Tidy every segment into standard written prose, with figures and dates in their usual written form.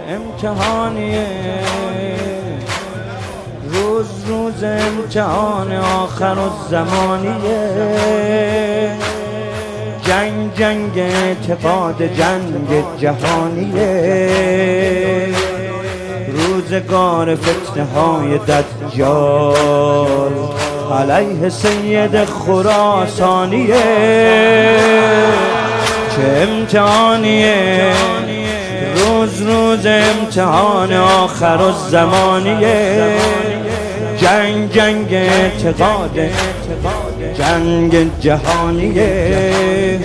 امتحانیه، روز روز امتحان آخر الزمانیه. جنگ اعتقاد، جنگ جهانیه. روزگار فتنه های دجال علیه سید خراسانیه. چه امتحانیه، روز روز امتحان آخر الزمانیه. جنگ اعتقاد، جنگ جهانیه.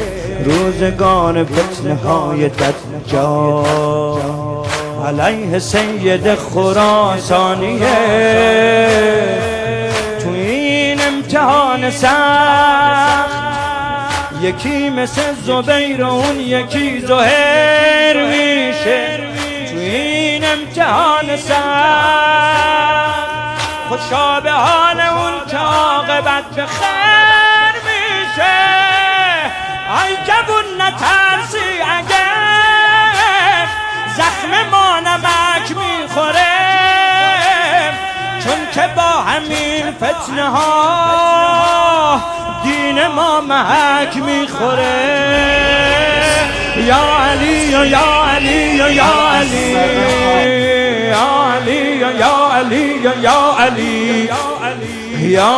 روزگار فتنه های دجال علیه سید خراسانیه. تو این امتحان سخت یکی مثل زبیر و اون یکی زهیر میشه. تو این امتحان سخت خوشا به حال اون که عاقبت به خیر میشه. ای جوون نترسی اگر زخم ما نمک میخوره، چون که با همین فتنه ها دین ما محک میخوره. یا علی یا علی یا علی یا علی یا علی یا علی یا علی یا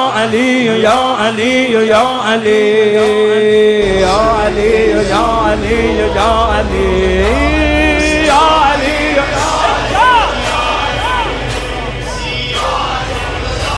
علی یا علی یا علی یا علی یا علی